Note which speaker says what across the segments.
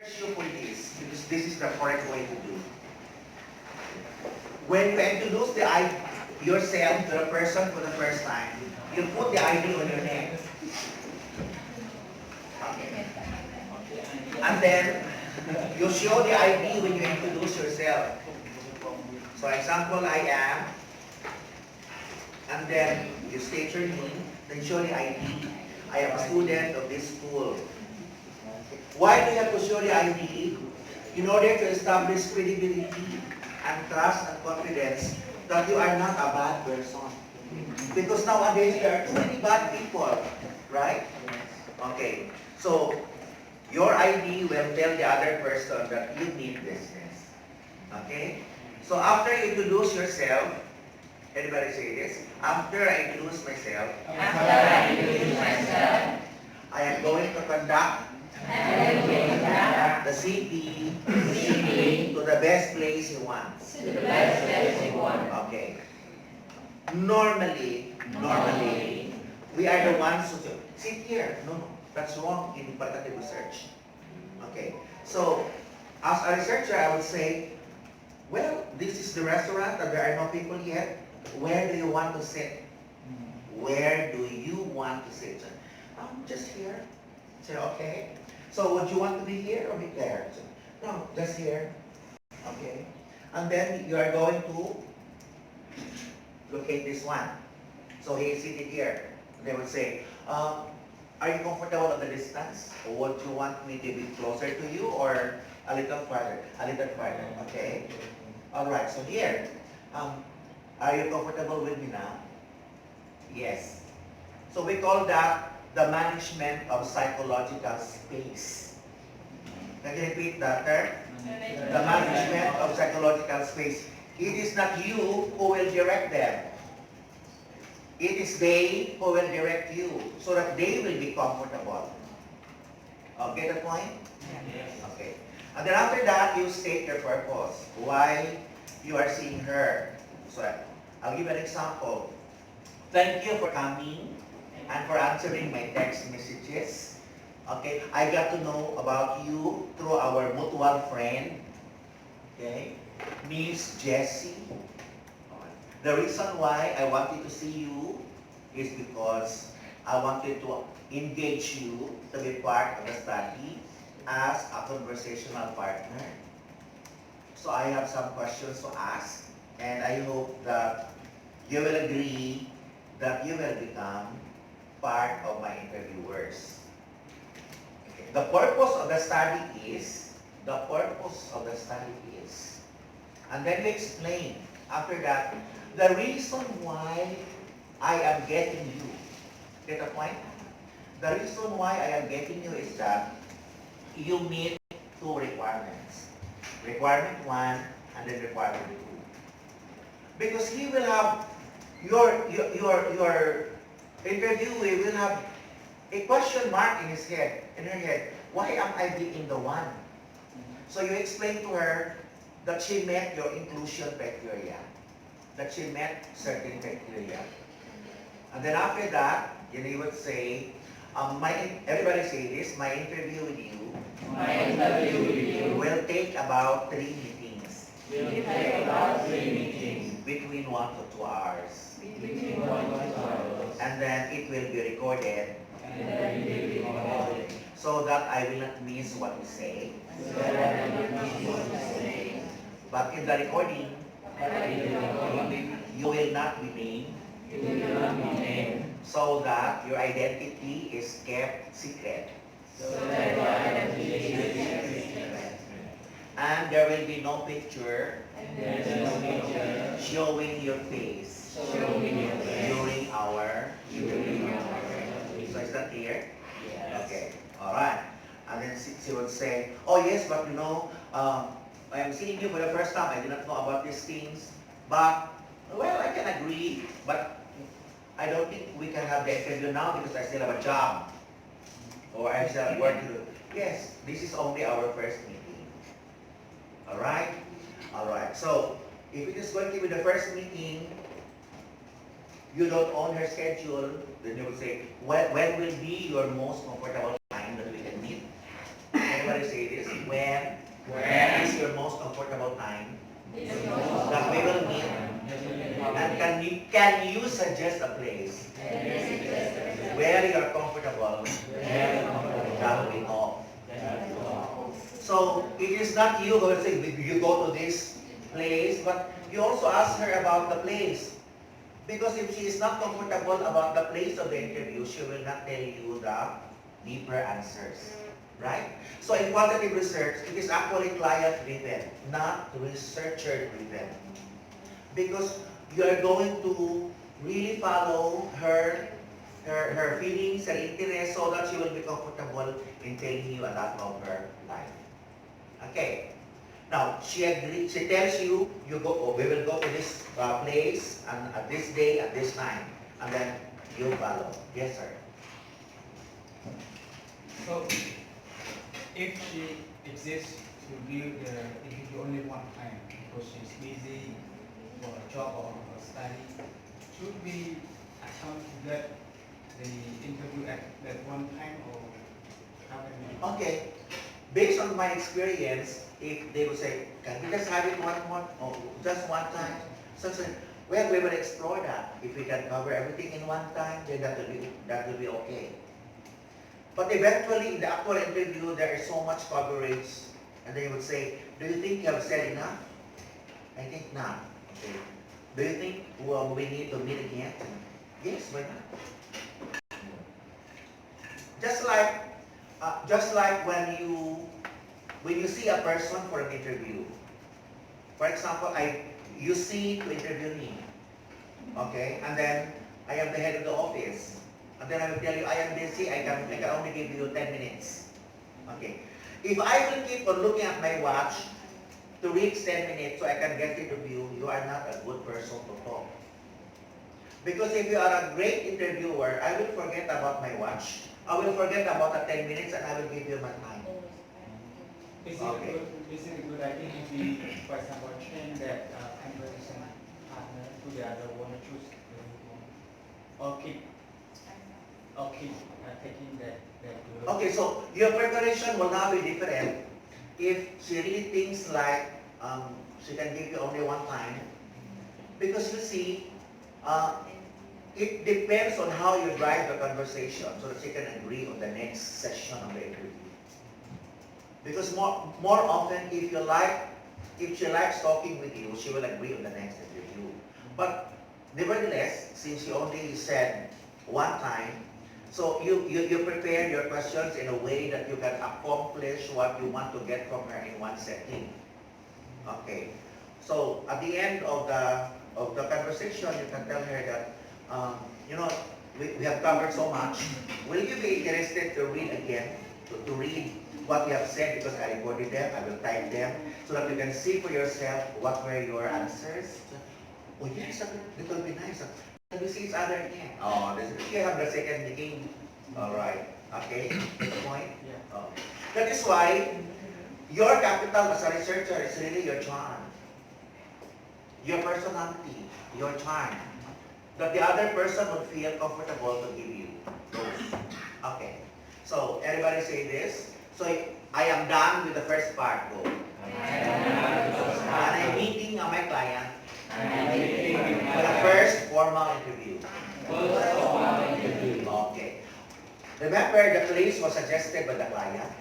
Speaker 1: you for this, because this is the correct way to do. When you introduce yourself to the person for the first time, you put the ID on your neck. Okay. And then you show the ID when you introduce yourself. So example, I am, and then you state your name, then show the ID. I am a student of this school. Why do you have to show the ID? In order to establish credibility and trust and confidence that you are not a bad person. Because nowadays there are too many bad people, right? Okay, so your ID will tell the other person that you need business. Okay? So after you introduce yourself, anybody say this? After I introduce myself, I am going to conduct the CP to the best place you want. Okay. Normally, we are the ones who say, sit here. No, that's wrong in qualitative research. Okay. So, as a researcher, I would say, well, this is the restaurant and there are no people yet. Where do you want to sit? Where do you want to sit? Just here. Say, okay. So would you want to be here or be there? Say, no, just here. Okay. And then you are going to locate this one. So he is seated here. They would say, are you comfortable at the distance? Or would you want me to be closer to you or a little farther? A little farther. Okay. All right. So here, are you comfortable with me now? Yes. So we call that the management of psychological space. Can you repeat that term? The management of psychological space. It is not you who will direct them. It is they who will direct you so that they will be comfortable. Okay, the point? Yes. Okay. And then after that, you state your purpose. Why you are seeing her. So I'll give an example. Thank you for coming and for answering my text messages. Okay, I got to know about you through our mutual friend, okay, Miss Jessie. The reason why I wanted to see you is because I wanted to engage you to be part of the study as a conversational partner. So I have some questions to ask, and I hope that you will agree that you will become part of my interviewers. Okay. The purpose of the study is, and then we explain after that, the reason why I am getting you. Get the point? The reason why I am getting you is that you meet two requirements. Requirement 1 and then requirement 2. Because he will have your interviewee will have a question mark in his head, in her head. Why am I being the one? So you explain to her that she met your inclusion criteria, that she met certain criteria. And then after that, you would say, everybody say this, my interview with you will take about 3 meetings. Between 1 to 2 hours. And then it will be recorded. So that I will not miss what you say. But in the recording, you will not be named. So that your identity is kept secret. And there will be no picture showing your face during our interview. So is that clear? Yes. Okay. All right. And then she would say, oh yes, but you know, I am seeing you for the first time. I do not know about these things. But, well, I can agree. But I don't think we can have the interview now because I still have a job. Or I still have work to do. Yes, this is only our first meeting. All right? All right. So, if it is going to be the first meeting, you don't own her schedule, then you will say, when will be your most comfortable time that we can meet? Everybody say this. when is your most comfortable time that we will meet? And can you suggest a place where you are comfortable that we talk? So it is not you who will say you go to this place, but you also ask her about the place. Because if she is not comfortable about the place of the interview, she will not tell you the deeper answers. Right? So in quantitative research, it is actually client-driven, not researcher-driven. Because you are going to really follow her feelings and interests so that she will be comfortable in telling you a lot of her life. Okay. Now, she tells you, you go, oh, we will go to this place and at this day, at this time. And then you follow. Yes, sir.
Speaker 2: So, if she exists to give the interview only one time because she's busy for a job or a study, should we attempt to get the interview at that one time or how can we?
Speaker 1: Okay. Based on my experience, if they would say, can we just have it just one time? So, well, we will explore that. If we can cover everything in one time, then that will be okay. But eventually, in the actual interview, there is so much coverage, and they would say, do you think you have said enough? I think not. Okay. Do you think we need to meet again? Yes, why not? Just like when you see a person for an interview. For example, you see to interview me, okay, and then I am the head of the office, and then I will tell you I am busy. I can only give you 10 minutes. Okay, if I will keep on looking at my watch to reach 10 minutes so I can get the interview, you are not a good person to talk. Because if you are a great interviewer, I will forget about my watch. I will forget about the 10 minutes and I will give you my time.
Speaker 2: Is it a good idea if we, for example, change that conversation partner to the other one, choose or keep taking that
Speaker 1: Okay, so your preparation will now be different if she really thinks like she can give you only one time. Because you see, it depends on how you drive the conversation so that she can agree on the next session of the interview. Because more often, if she likes talking with you, she will agree on the next interview. But nevertheless, since you only said one time, so you prepare your questions in a way that you can accomplish what you want to get from her in one setting. Okay. So at the end of the conversation, you can tell her that, we have covered so much. Will you be interested to read again, to read what you have said, because I recorded them, I will type them, so that you can see for yourself what were your answers. Oh yes, that will be nice. Can we see each other again? Oh, you have the second meeting. All right. Okay, get the point?
Speaker 2: Yeah.
Speaker 1: Oh. That is why your capital as a researcher is really your charm, your personality, your charm, that the other person would feel comfortable to give you those. Okay. So everybody say this. So I am done with the first part. Go. And I'm meeting my client for the first formal interview. Okay. Remember, the place was suggested by the client.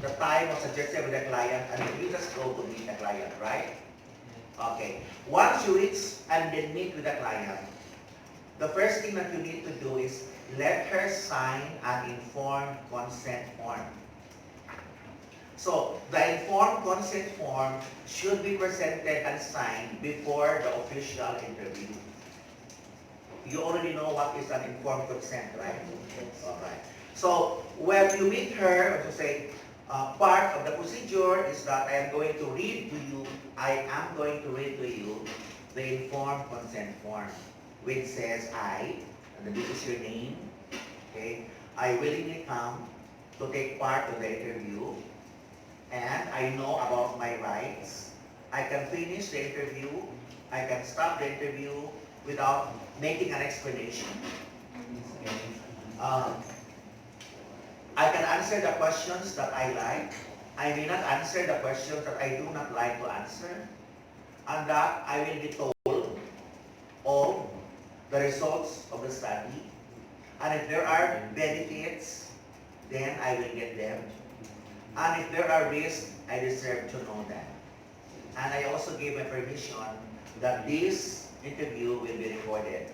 Speaker 1: The time was suggested by the client, and you just go to meet the client, right? Okay. Once you reach and then meet with the client, the first thing that you need to do is let her sign an informed consent form. So, the informed consent form should be presented and signed before the official interview. You already know what is an informed consent, right? Alright. So, when you meet her, to say, part of the procedure is that I am going to read to you the informed consent form, which says and then this is your name, okay? I willingly come to take part of the interview, and I know about my rights. I can finish the interview, I can stop the interview without making an explanation. I can answer the questions that I like. I may not answer the questions that I do not like to answer, and that I will be told all the results of the study. And if there are benefits, then I will get them. And if there are risks, I deserve to know them. And I also gave my permission that this interview will be recorded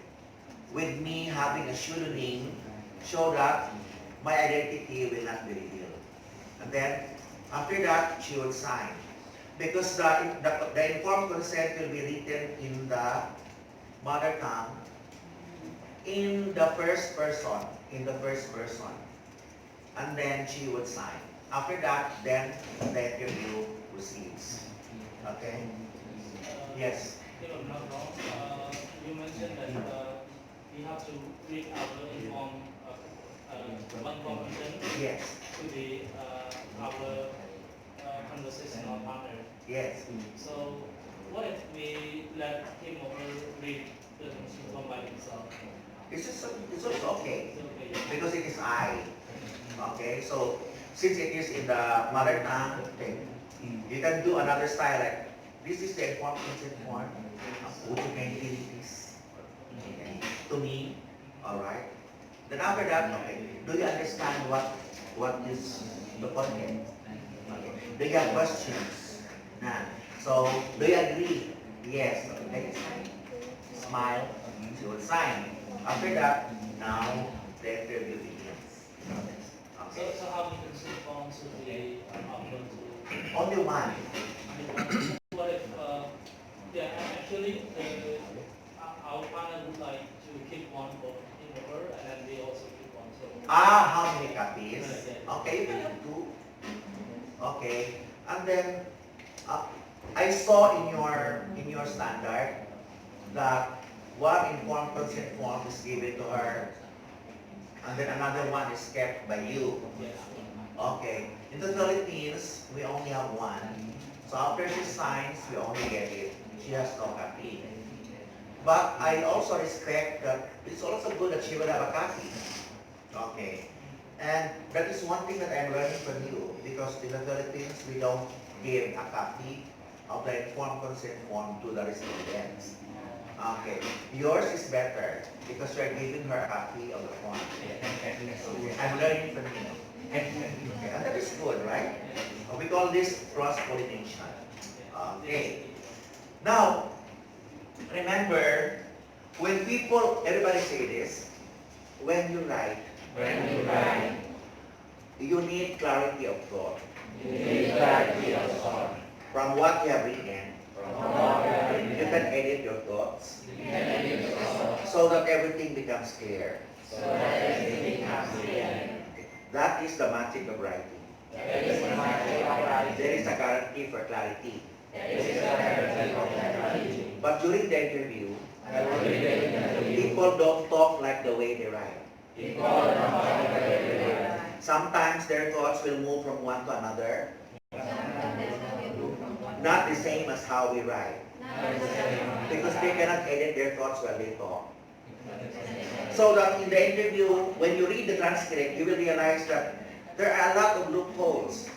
Speaker 1: with me having a pseudonym so that my identity will not be revealed. And then after that, she would sign. Because the informed consent will be written in the mother tongue in the first person, and then she would sign. After that, then the interview proceeds. Okay? Yes.
Speaker 3: If I'm not wrong, you mentioned that we have to read our one consent
Speaker 1: Yes.
Speaker 3: to the our conversational partner.
Speaker 1: Yes.
Speaker 3: So what if we let him or her read the consent by himself?
Speaker 1: It's also okay
Speaker 3: Is it okay?
Speaker 1: because it is I. Okay, so since it is in the mother tongue, okay, you can do another style like this is the informed consent form. Would you kindly read this? Okay. To me, all right. Then after that, okay, do you understand what is the content? Okay. Do you have questions? Nah. So do you agree? Yes. Okay. Smile. She will sign. After that, now the interview begins. Okay.
Speaker 3: So how many consent forms should we upload to?
Speaker 1: Only one.
Speaker 3: What if, yeah, actually, our partner would like to keep one for him or her, and then we also keep one. So
Speaker 1: How many copies? Okay, you can have two. Okay. And then I saw in your standard that one informed consent form is given to her, and then another one is kept by you.
Speaker 3: yes,
Speaker 1: Okay. In the Philippines, we only have one. So after she signs, we only get it. She has no copy. But I also respect that it's also good that she will have a copy. Okay. And that is one thing that I'm learning from you, because in the Philippines, we don't give a copy of the informed consent form to the respondents. Okay. Yours is better because you're giving her a copy of the form. I'm learning from you. Okay. And that is good, right? We call this cross-pollination. Okay. Now, remember, when people, everybody say this, when you write, you need clarity of thought. From what you have written, you can edit your thoughts so that everything becomes clear. That is the magic of writing. There is a guarantee for clarity. But during the interview, people don't talk like the way they write. Sometimes their thoughts will move from one to another, not the same as how we write. Because they cannot edit their thoughts while they talk. So that in the interview, when you read the transcript, you will realize that there are a lot of loopholes.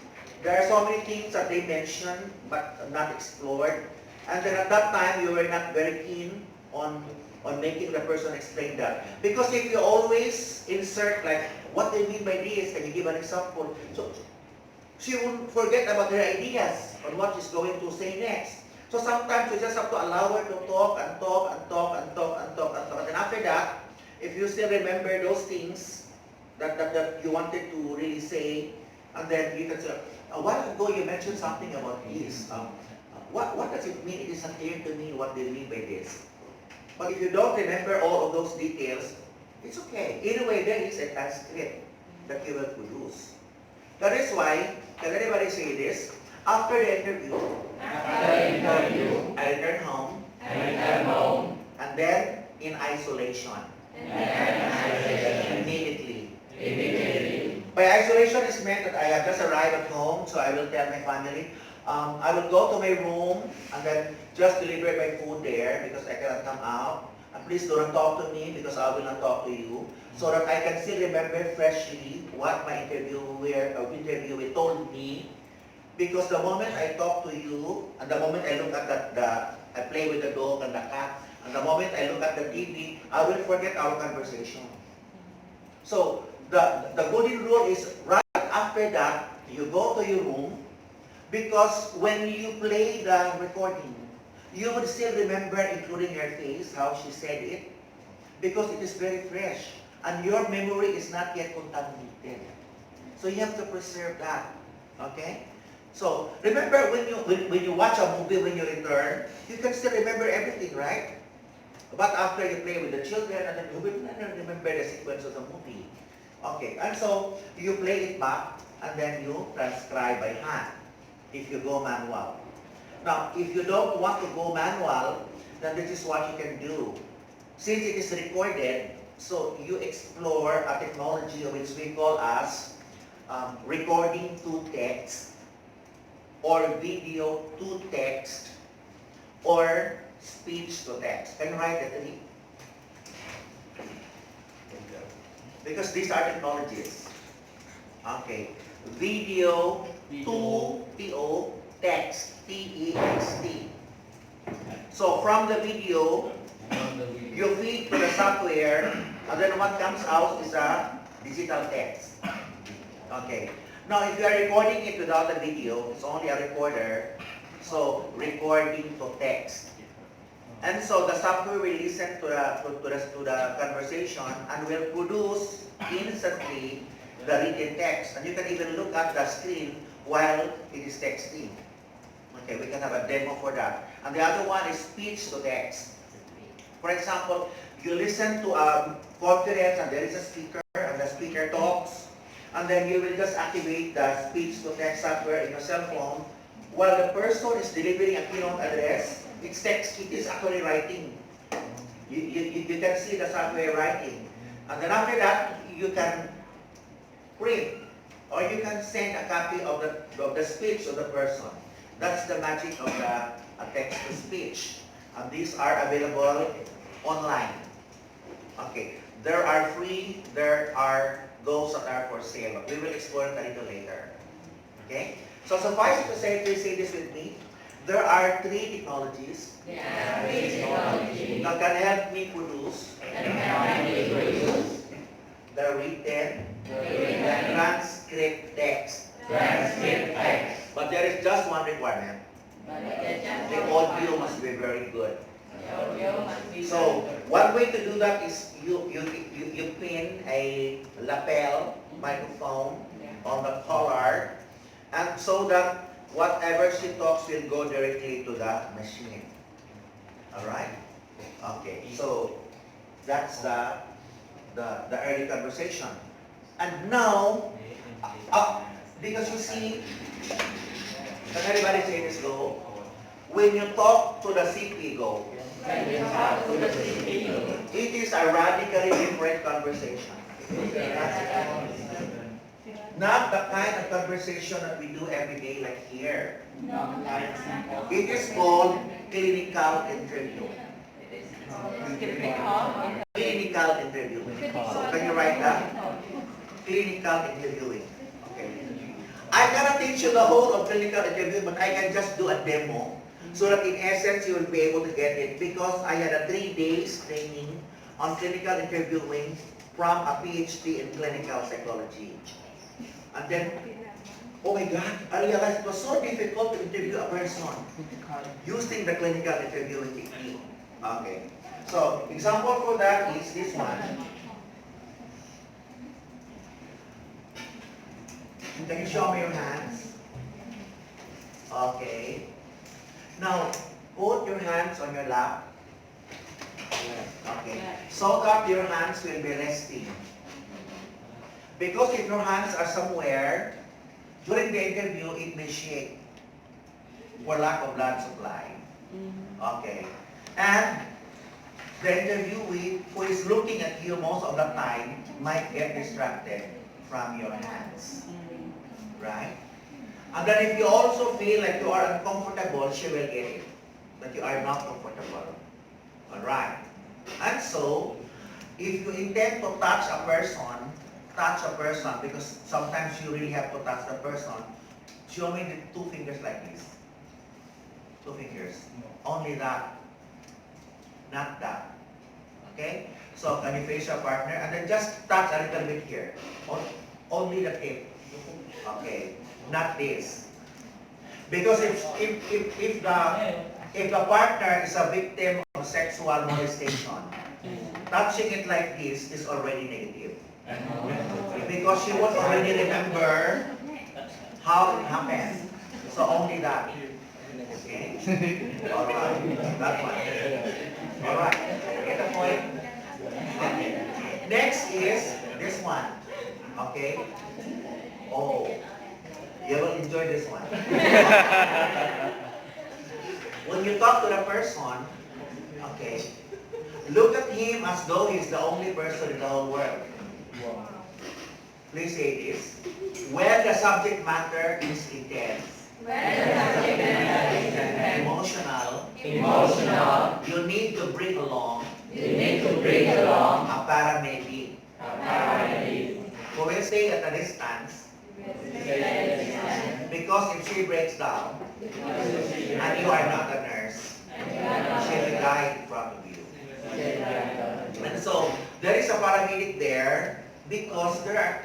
Speaker 1: There are so many things that they mention but not explored. And then at that time, you were not very keen on making the person explain that. Because if you always insert like, what do you mean by this? Can you give an example? So she will forget about her ideas on what she's going to say next. So sometimes you just have to allow her to talk and talk and talk and talk and talk and talk. And after that, if you still remember those things that you wanted to really say, and then you can say, a while ago you mentioned something about this. What does it mean? It is unclear to me what they mean by this. But if you don't remember all of those details, it's okay. Anyway, there is a transcript that you will produce. That is why, can anybody say this? After the interview, I return home, and then in isolation. Immediately. By isolation is meant that I have just arrived at home, so I will tell my family, I will go to my room and then just deliver my food there because I cannot come out. And please do not talk to me because I will not talk to you, so that I can still remember freshly what my interviewer told me Because the moment I talk to you, and the moment I look at I play with the dog and the cat, and the moment I look at the TV, I will forget our conversation. So the golden rule is right after that, you go to your room, because when you play the recording, you would still remember, including your face, how she said it, because it is very fresh, and your memory is not yet contaminated. So you have to preserve that, okay? So remember when you watch a movie, when you return, you can still remember everything, right? But after you play with the children, and then you will not remember the sequence of the movie. Okay, and so you play it back, and then you transcribe by hand, if you go manual. Now, if you don't want to go manual, then this is what you can do. Since it is recorded, so you explore a technology which we call as recording to text, or video to text, or speech to text. Can you write the three? Because these are technologies. Okay. Video to TO, text, T-E-X-T. So from the video, you feed to the software, and then what comes out is a digital text. Okay. Now, if you are recording it without a video, it's only a recorder, so recording to text. And so the software will listen to the conversation and will produce instantly the written text. And you can even look at the screen while it is texting. Okay, we can have a demo for that. And the other one is speech to text. For example, you listen to a conference and there is a speaker and the speaker talks, and then you will just activate the speech to text software in your cell phone while the person is delivering a keynote address. It's text, it is actually writing. You can see the software writing. And then after that, you can print or you can send a copy of the speech of the person. That's the magic of the text to speech. And these are available online. Okay, there are free, there are those that are for sale. We will explore it a little later. Okay? So suffice it to say, please say this with me. There are three technologies that can help me produce the written transcript text. But there is just one requirement. The audio must be very good. So one way to do that is you pin a lapel microphone on the collar, and so that whatever she talks will go directly to the machine. Alright? Okay, so that's the early conversation. And now, because you see, can everybody say this go? When you talk to the CP go, it is a radically different conversation. Not the kind of conversation that we do every day like here. It is called clinical interview. Clinical interview. So can you write that? Clinical interviewing. Okay. I cannot teach you the whole of clinical interview, but I can just do a demo so that in essence you will be able to get it, because I had a 3 days training on clinical interviewing from a PhD in clinical psychology. And then, oh my God, I realized it was so difficult to interview a person using the clinical interviewing technique. Okay. So, example for that is this one. Can you show me your hands? Okay. Now, put your hands on your lap. Okay. So that your hands will be resting. Because if your hands are somewhere, during the interview, it may shake for lack of blood supply. Okay. And the interviewee who is looking at you most of the time might get distracted from your hands. Right? And then if you also feel like you are uncomfortable, she will get it. That you are not comfortable. Alright? And so, if you intend to touch a person, because sometimes you really have to touch the person, Show me the two fingers like this. Two fingers. Only that. Not that. Okay? So can you face your partner and then just touch a little bit here. Only the tip. Okay. Not this. Because if the partner is a victim of sexual molestation, touching it like this is already negative. Because she won't already remember how it happened. So only that. Okay? Alright. That one. Alright. Get the point? Okay. Next is this one. Okay? Oh. You will enjoy this one. When you talk to the person, okay, look at him as though he's the only person in the whole world. Please say this. When the subject matter is intense, emotional, you need to bring along a paramedic who will stay at a distance. Because if she breaks down and you are not a nurse, she will die in front of you. And so there is a paramedic there because there are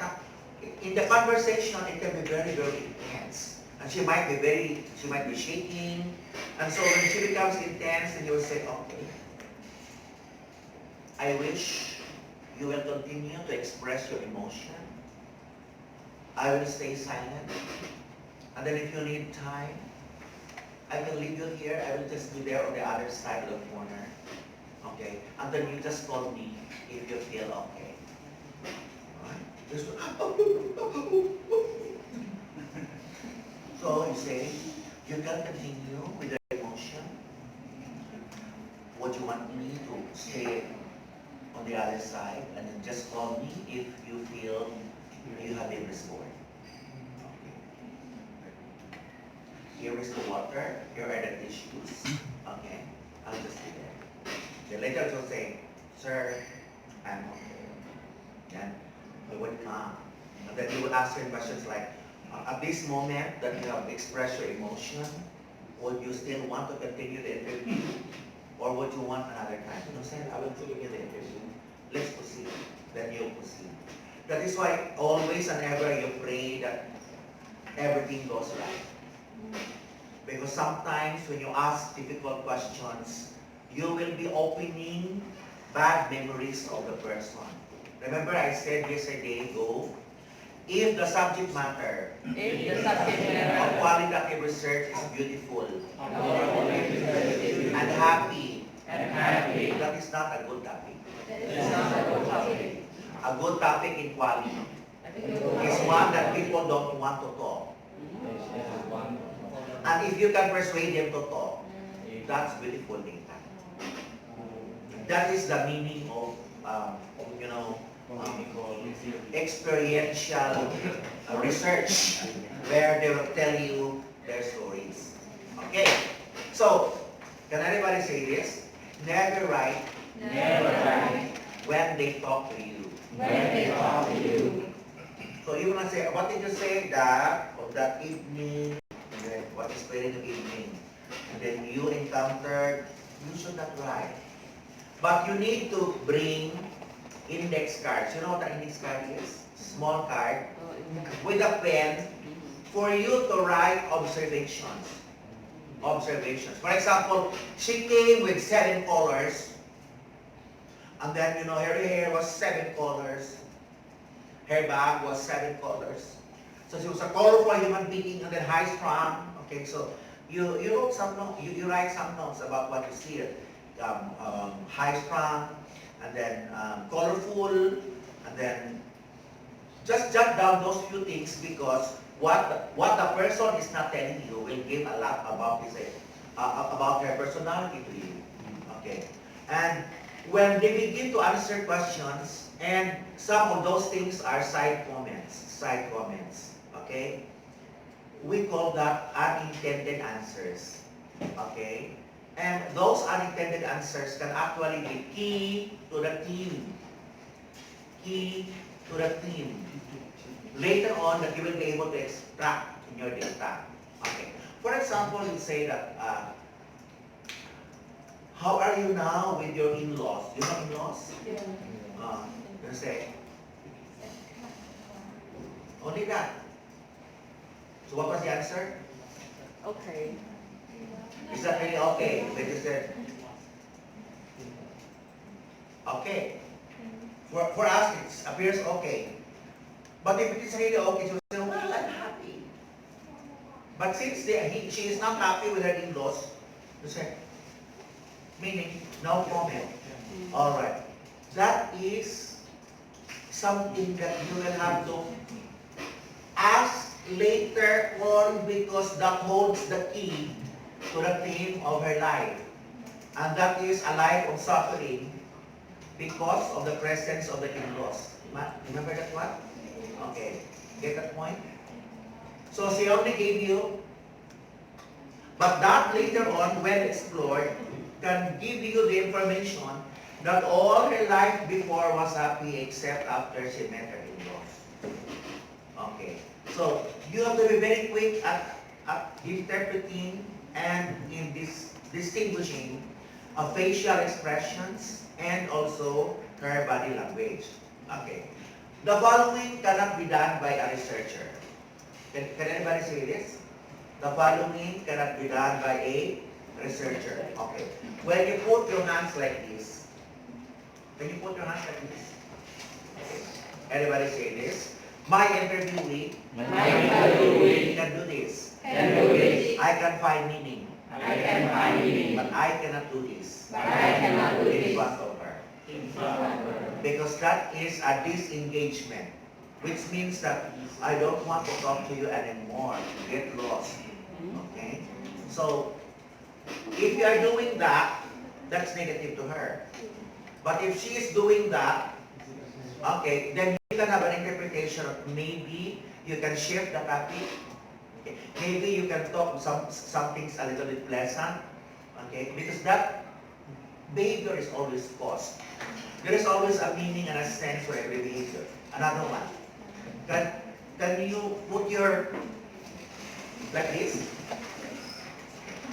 Speaker 1: in the conversation it can be very, very intense. And she might be shaking. And so when she becomes intense, then you will say, okay, I wish you will continue to express your emotion. I will stay silent. And then if you need time, I will leave you here. I will just be there on the other side of the corner. Okay? And then you just call me if you feel okay. Alright? Just so you say, you can continue with the emotion. Would you want me to stay on the other side? And then just call me if you feel you have been restored. Here is the water, here are the tissues. Okay, I'll just be there. Then later she'll say, sir, I'm okay. Then he would come. And then he would ask her questions like, at this moment that you have expressed your emotion, would you still want to continue the interview? Or would you want another time? You know, saying, I will continue the interview. Let's proceed. Then you'll proceed. That is why always and ever you pray that everything goes right. Because sometimes when you ask difficult questions, you will be opening bad memories of the person. Remember I said yesterday ago, if the subject matter of qualitative research is beautiful and happy, that is not a good topic. A good topic in quality is one that people don't want to talk. And if you can persuade them to talk, that's beautiful data. That is the meaning of, experiential research, where they will tell you their stories. Okay, so can everybody say this? Never write when they talk to you. So you want to say, what did you say that of that evening? And then what is playing in the evening? And then you encountered, you should not write. But you need to bring index cards. You know what the index card is? Small card with a pen for you to write observations. For example, she came with 7 colors. And then, her hair was 7 colors. Her bag was 7 colors. So she was a colorful human being and then high strung. Okay, so you wrote some notes, you write some notes about what you see. High strung, and then colorful, and then just jot down those few things because what the person is not telling you will give a lot about about her personality to you. Okay, and when they begin to answer questions, and some of those things are side comments, okay? We call that unintended answers, okay? And those unintended answers can actually be key to the theme. Later on, that you will be able to extract in your data. Okay. For example, you say that, how are you now with your in-laws? You know in-laws? You say, only that. So what was the answer?
Speaker 4: Okay.
Speaker 1: Is that really okay? They just said, okay. For us, it appears okay. But if it is really okay, she will say, well, I'm happy. But since she is not happy with her in-laws, you say, meaning, no comment. All right. That is something that you will have to ask later on, because that holds the key to the theme of her life. And that is a life of suffering because of the presence of the in-laws. Remember that one? Okay. Get that point? So she only gave you, but that later on, when explored, can give you the information that all her life before was happy except after she met her in-laws. Okay. So you have to be very quick at interpreting and in this distinguishing of facial expressions and also her body language. Okay. The following cannot be done by a researcher. Can anybody say this? The following cannot be done by a researcher. Okay. When you put your hands like this, when you put your hands like this, okay. Everybody say this. My interviewee can do this. I can find meaning. But I cannot do this. In front of her. Because that is a disengagement, which means that I don't want to talk to you anymore. Get lost. Okay? So, if you are doing that, that's negative to her. But if she is doing that, okay, then you can have an interpretation of maybe you can shift the topic. Okay. Maybe you can talk some things a little bit pleasant. Okay? Because that behavior is always caused. There is always a meaning and a sense for every behavior. Another one. Can you put your, like this?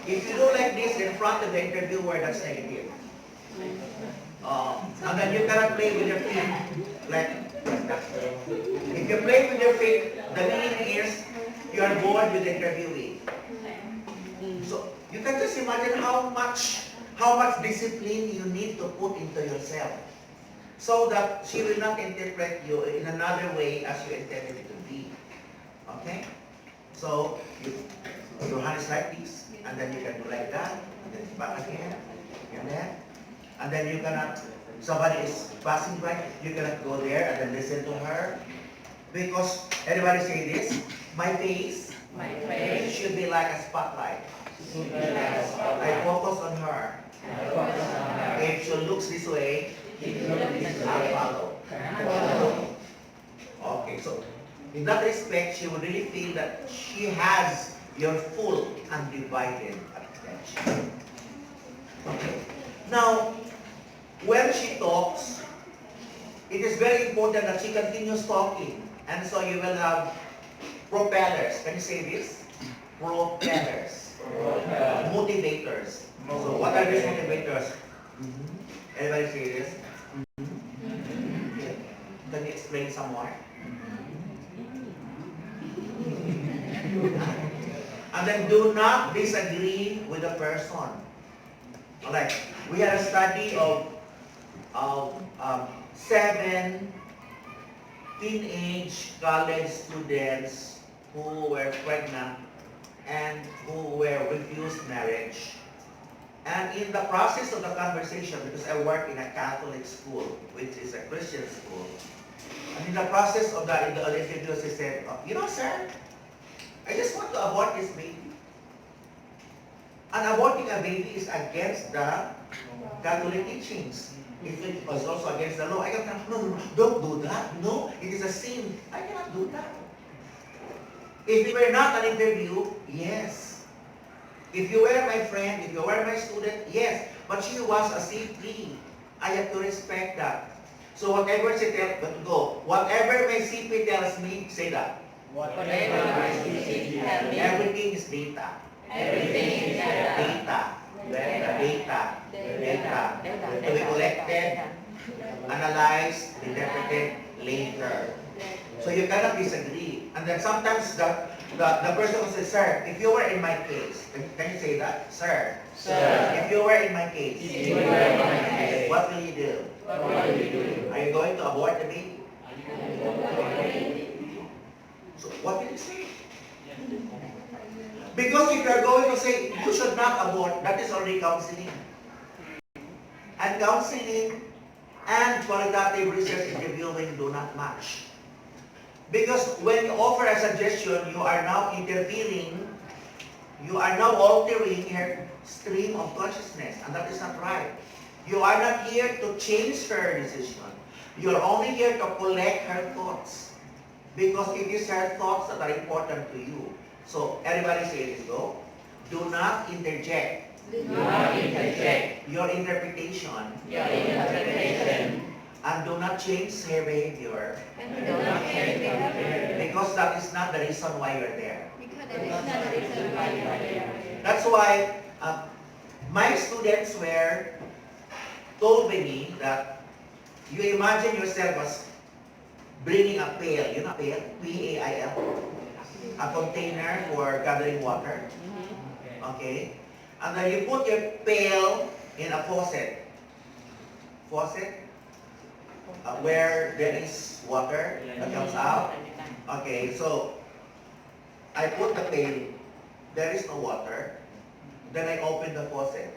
Speaker 1: If you do like this in front of the interviewer, that's negative. And then you cannot play with your feet like that. If you play with your feet, the meaning is you are bored with the interviewee. So you can just imagine how much discipline you need to put into yourself, so that she will not interpret you in another way as you intended it to be. Okay? So your hand is like this, and then you can do like that, and then back again, and then you cannot, somebody is passing by, you cannot go there and then listen to her. Because everybody say this, my face should be like a spotlight. I focus on her. If she looks this way, I follow. Okay, so in that respect, she would really feel that she has your full undivided attention. Okay. Now, when she talks, it is very important that she continues talking. And so you will have propellers. Can you say this? Propellers. Motivators. So what are these motivators? Everybody say this? Can you explain some more? And then do not disagree with the person. Like, we had a study of 7 teenage college students who were pregnant and who were refused marriage. And in the process of the conversation, because I work in a Catholic school, which is a Christian school, and in the process of the interview, she said, you know, sir, I just want to abort this baby. And aborting a baby is against the Catholic teachings. It was also against the law. I cannot, no, don't do that. No, it is a sin. I cannot do that. If you were not an interview, yes. If you were my friend, if you were my student, yes. But she was a CP. I have to respect that. So whatever she tells, but go. Whatever my CP tells me, say that.
Speaker 2: Whatever
Speaker 4: is telling.
Speaker 1: Everything is data.
Speaker 4: Everything is data.
Speaker 1: Data. To be collected, analyzed, interpreted later. So you cannot disagree. And then sometimes the person will say, sir, if you were in my case, can you say that? Sir, if you were in my case, what will you do? Are you going to abort the baby? So what will you say? Because if you are going to say, you should not abort, that is already counseling. And counseling and qualitative research interviewing do not match. Because when you offer a suggestion, you are now interfering, you are now altering her stream of consciousness, and that is not right. You are not here to change her decision. You are only here to collect her thoughts. Because it is her thoughts that are important to you. So everybody say this, go. Do not interject. Your interpretation. And do not change her behavior. Because that is not the reason why you're there. That's why my students were told me that you imagine yourself as bringing a pail, you know pail, P-A-I-L, a container for gathering water. Okay? And then you put your pail in a faucet. Where there is water that comes out. Okay, so I put the pail, there is no water. Then I open the faucet.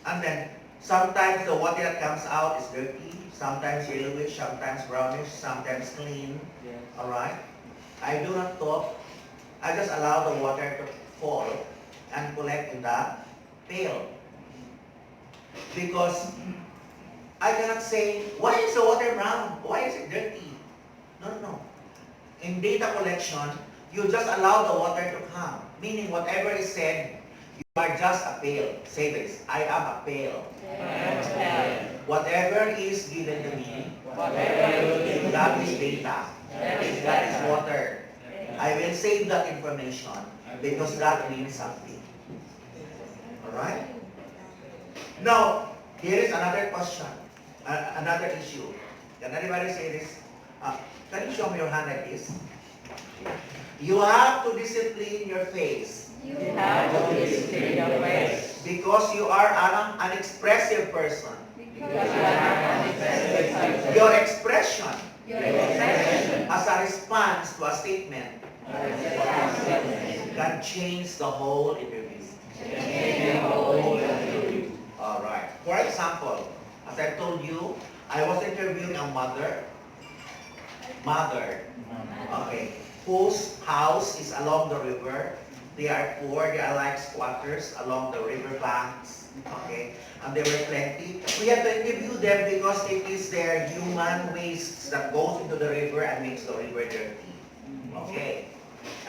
Speaker 1: And then sometimes the water that comes out is dirty, sometimes yellowish, sometimes brownish, sometimes clean. Alright? I do not talk. I just allow the water to fall and collect in the pail. Because I cannot say, why is the water brown? Why is it dirty? No. In data collection, you just allow the water to come. Meaning whatever is said, you are just a pail. Say this, I am a pail. Whatever is given to me, that is data. That is water. I will save that information because that means something. Alright? Now, here is another question. Another issue. Can anybody say this? Can you show me your hand like this? You have to discipline your face. Because you are an expressive person. Your expression as a response to a statement can change the whole interview. Alright. For example, as I told you, I was interviewing a mother, okay, whose house is along the river. They are poor, they are like squatters along the river banks, okay, and there were plenty. We have to interview them because it is their human waste that goes into the river and makes the river dirty, okay.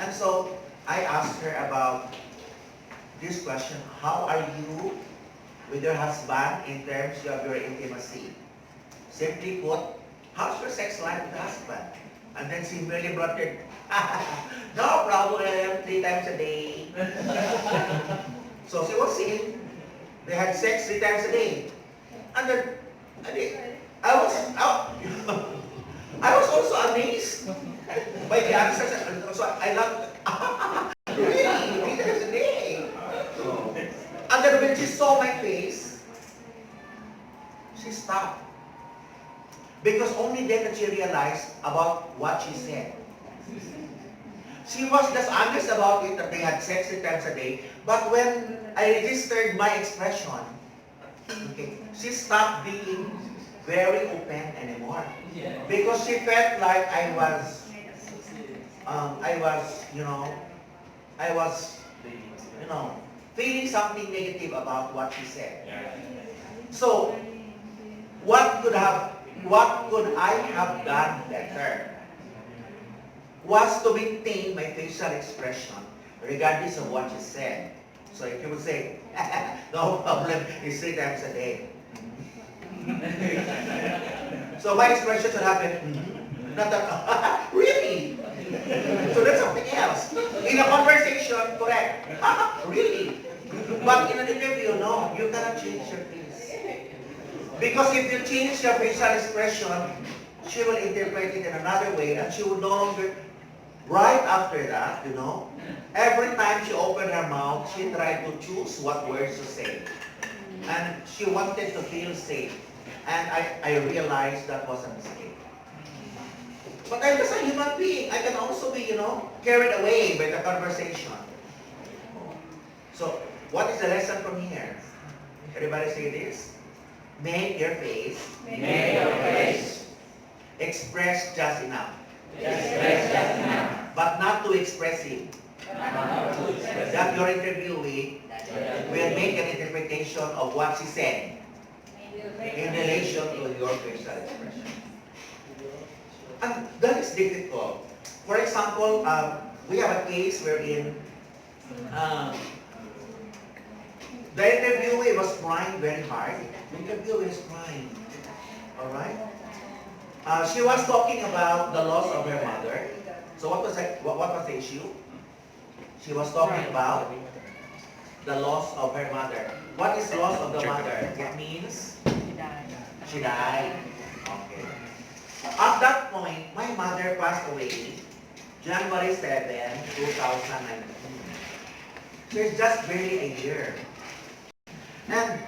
Speaker 1: And so I asked her about this question, how are you with your husband in terms of your intimacy? Simply put, how's your sex life with the husband? And then she merely blurted, no problem, 3 times a day. So she was saying, they had sex 3 times a day. And then, I was also amazed by the answers. So I love, really, 3 times a day. And then when she saw my face, she stopped. Because only then did she realize about what she said. She was just honest about it that they had sex 3 times a day. But when I registered my expression, okay, she stopped being very open anymore. Because she felt like I was, feeling something negative about what she said. So, what could I have done better? Was to maintain my facial expression regardless of what she said. So if you would say, no problem, it's 3 times a day. So my expression should happen, not that, really? So that's something else. In a conversation, correct. Really? But in an interview, no, you cannot change your face. Because if you change your facial expression, she will interpret it in another way and she will no longer, right after that, every time she opened her mouth, she tried to choose what words to say. And she wanted to feel safe. And I realized that was a mistake. But I'm just a human being. I can also be, carried away by the conversation. So, what is the lesson from here? Everybody say this. Make your face.
Speaker 4: Make your face.
Speaker 1: Express just enough.
Speaker 4: Express just enough.
Speaker 1: But not too expressive. That your interviewee will make an interpretation of what she said in relation to your facial expression. And that is difficult. For example, we have a case wherein the interviewee was trying very hard. The interviewee is crying. Alright? She was talking about the loss of her mother. So what was the issue? She was talking about the loss of her mother. What is loss of the mother? It means she died. Okay. At that point, my mother passed away January 7, 2019. So it's just barely a year. And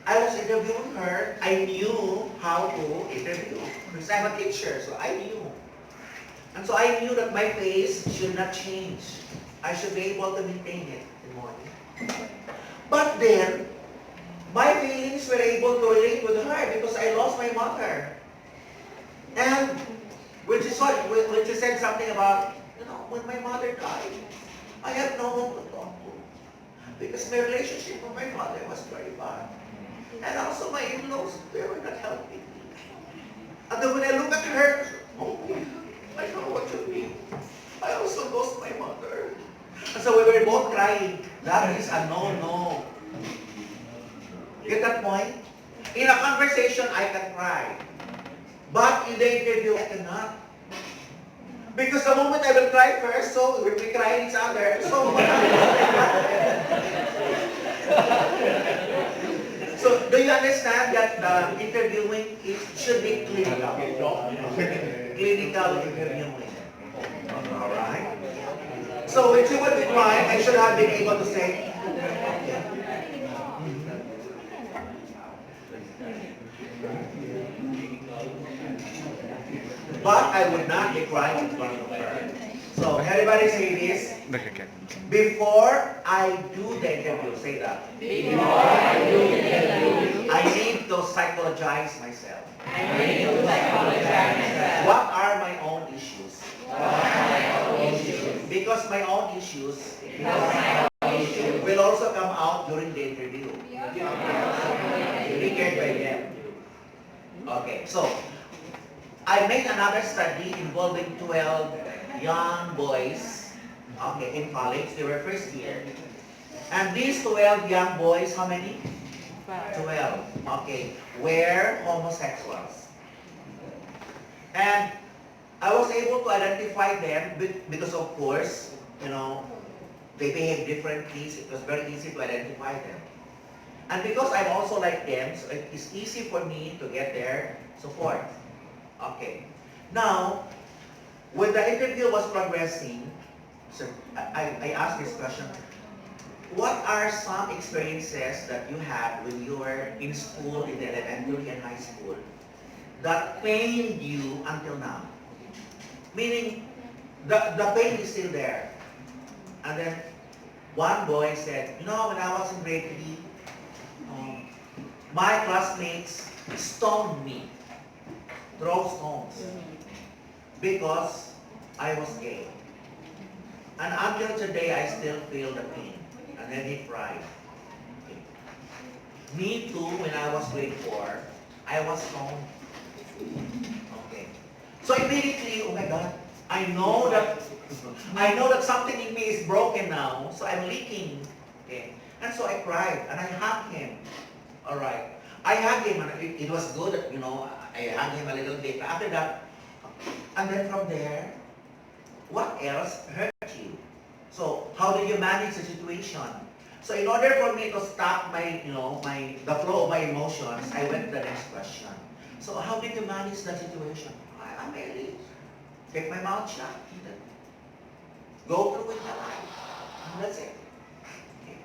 Speaker 1: I was interviewing her. I knew how to interview because I'm a teacher, so I knew. And so I knew that my face should not change. I should be able to maintain it in the morning. But then, my feelings were able to relate with her because I lost my mother. And when she said something about, when my mother died, I had no one to talk to. Because my relationship with my father was very bad. And also my in-laws, they were not helping me. And then when I look at her, oh, I know what you mean. I also lost my mother. And so we were both crying. That is a no-no. Get that point? In a conversation, I can cry. But in the interview, I cannot. Because the moment I will cry first, so we cry each other. So, so do you understand that interviewing should be clinical? Clinical interviewing. Alright? So when she would be crying, I should have been able to say, but I would not be crying in front of her. So everybody say this. Before I do the interview, say that.
Speaker 4: Before I do the interview,
Speaker 1: I need to psychologize myself.
Speaker 4: I need to psychologize myself.
Speaker 1: What are my own issues?
Speaker 4: What are my own issues?
Speaker 1: Because my own issues
Speaker 4: Because my own issues
Speaker 1: will also come out during the interview. Triggered by them. Okay, so I made another study involving 12 young boys, okay, in college. They were first year. And these 12 young boys, how many? 12. Okay, were homosexuals. And I was able to identify them because of course, they behave differently. So it was very easy to identify them. And because I'm also like them, so it is easy for me to get their support. Okay. Now, when the interview was progressing, so I asked this question, what are some experiences that you had when you were in school, in the elementary and high school, that pained you until now? Meaning, the pain is still there. And then, one boy said, when I was in grade 3, my classmates stoned me, throw stones, because I was gay. And until today, I still feel the pain. And then he cried. Okay. Me too, when I was grade 4, I was stoned. Okay. So immediately, oh my God, I know that something in me is broken now, so I'm leaking. Okay. And so I cried, and I hugged him. All right. I hugged him, and it was good, I hugged him a little bit. After that, and then from there, what else hurt you? So how did you manage the situation? So in order for me to stop my, the flow of my emotions, I went to the next question. So how did you manage the situation? I merely kept my mouth shut. And then go through with my life. And that's it. Okay.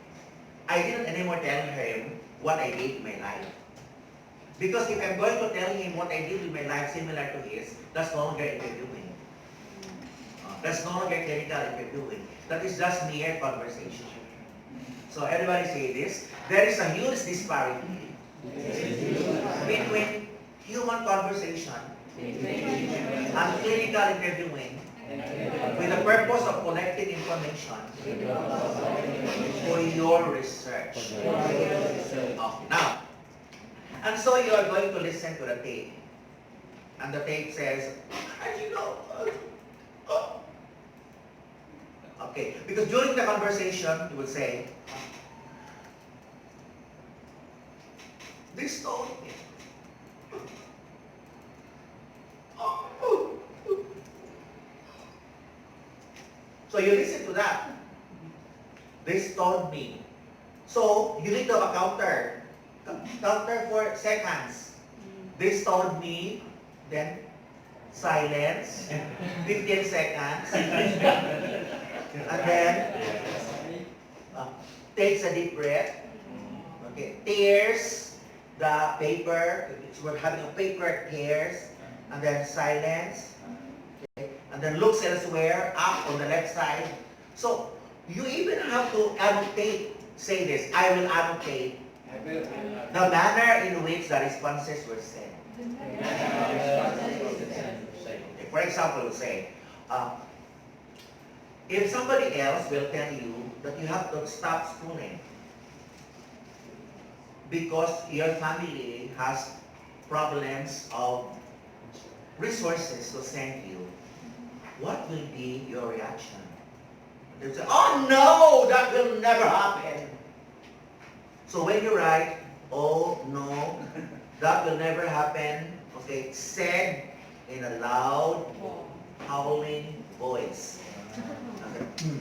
Speaker 1: I didn't anymore tell him what I did in my life. Because if I'm going to tell him what I did in my life similar to his, that's no longer interviewing. That's no longer clinical interviewing. That is just mere conversation. So everybody say this. There is a huge disparity between human conversation and clinical interviewing with the purpose of collecting information for your research. Okay, now, and so you are going to listen to the tape. And the tape says, as you know, okay, because during the conversation, you will say, this told me. So you listen to that. This told me. So you need to have a counter. Counter for seconds. This told me, then silence, 15 seconds, and then takes a deep breath, okay, tears the paper, we're having a paper tears, and then silence, okay, and then looks elsewhere, up on the left side. So you even have to annotate, say this, I will annotate the manner in which the responses were said. For example, we'll say, if somebody else will tell you that you have to stop schooling because your family has problems of resources to send you, what will be your reaction? They'll say, oh no, that will never happen. So when you write, oh no, that will never happen, okay, said in a loud, howling voice. Okay.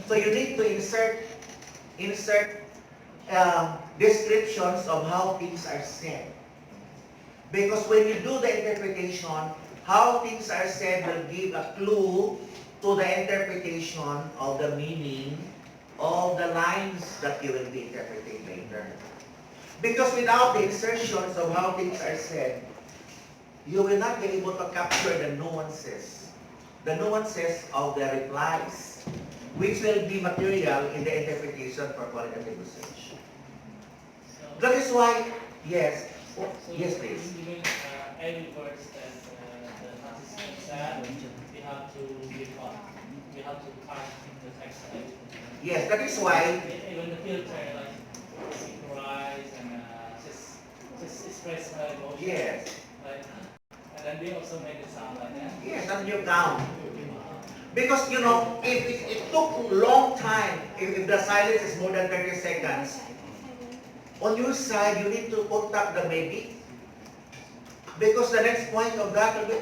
Speaker 1: So you need to insert descriptions of how things are said. Because when you do the interpretation, how things are said will give a clue to the interpretation of the meaning of the lines that you will be interpreting later. Because without the insertions of how things are said, you will not be able to capture the nuances of the replies, which will be material in the interpretation for qualitative research. That is why, yes, yes please.
Speaker 3: Even every words that the participant said, we have to record. We have to type in the text.
Speaker 1: Yes, that is why.
Speaker 3: Even the filter, like synchronize and just express emotion.
Speaker 1: Yes.
Speaker 3: Like, and then we also make it sound like that.
Speaker 1: Yes, and you count. Because if it took a long time, if the silence is more than 30 seconds, on your side you need to put up the maybe. Because the next point of that will be,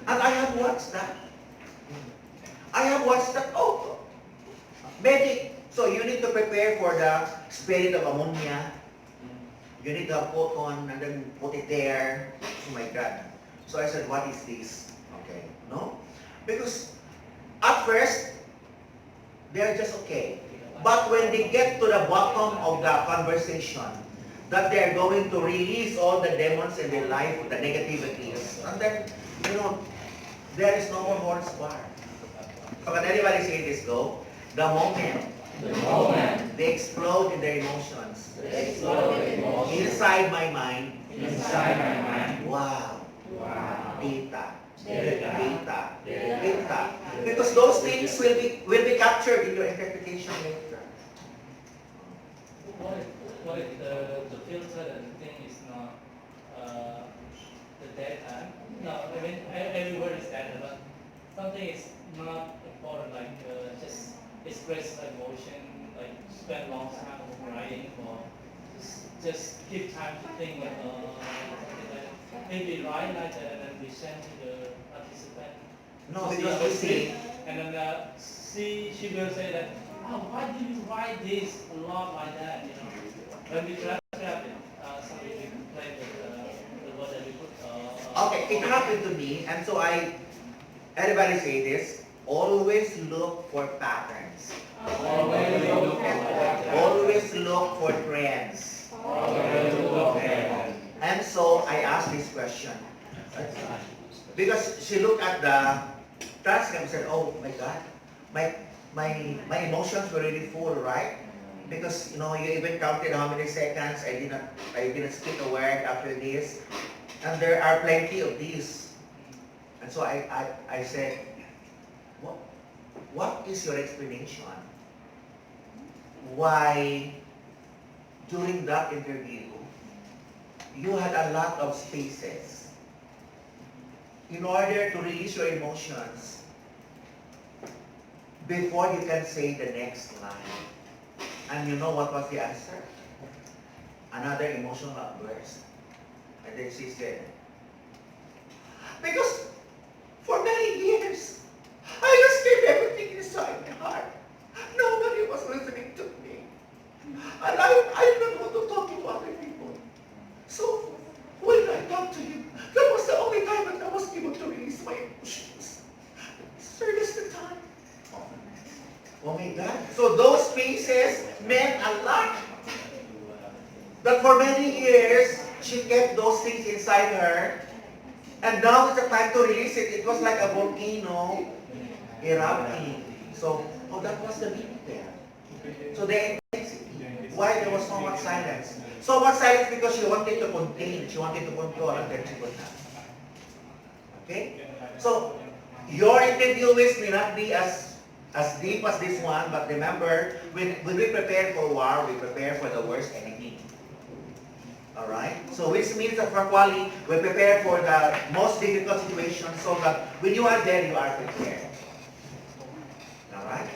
Speaker 1: and I have watched that. Oh, maybe. So you need to prepare for the spirit of ammonia. You need to put on and then put it there. Oh my God. So I said, what is this? Okay, no? Because at first, they're just okay. But when they get to the bottom of the conversation, that they're going to release all the demons in their life, the negativities, and then, there is no more horse bar. So can anybody say this, go? The moment they explode in their emotions, inside my mind, wow, data. Because those things will be captured in your interpretation later.
Speaker 3: What if the filter and the thing is not the data? No, I mean every word is data, but something is not important, like just express emotion, like spend long time writing, or just give time to think, something like that. maybe write like that and then we send to the participant.
Speaker 1: No,
Speaker 3: to
Speaker 1: because
Speaker 3: our
Speaker 1: you see,
Speaker 3: and then she will say that, oh, why do you write this a lot like that, you know? When we transcribe it, somebody will complain with the word that we put.
Speaker 1: okay, it happened to me, and so everybody say this, always look for patterns.
Speaker 3: Always look for that.
Speaker 1: Always look for trends.
Speaker 3: Always look for that.
Speaker 1: And so I asked this question. Because she looked at the transcript and said, oh my God, my emotions were really full, right? Because you know, you even counted how many seconds I didn't speak a word after this. And there are plenty of these. And so I said, what is your explanation? Why during that interview you had a lot of spaces in order to release your emotions before you can say the next line? And you know what was the answer? Another emotional outburst. And then she said, because for many years, I just kept everything inside my heart. Nobody was listening to me. And I didn't want to talk to other people. So when I talked to you, that was the only time that I was able to release my emotions. Sir, that's the time. Oh my God. So those spaces meant a lot. That for many years, she kept those things inside her. And now it's the time to release it. It was like a volcano erupting. So, oh, that was the meaning there. So the intensity. Why there was so much silence? So much silence because she wanted to contain, she wanted to control, and then she could not. Okay? So, your interviewees may not be as deep as this one, but remember, when we prepare for war, we prepare for the worst enemy. Alright? So which means that for quali, we prepare for the most difficult situation so that when you are there, you are prepared. Alright?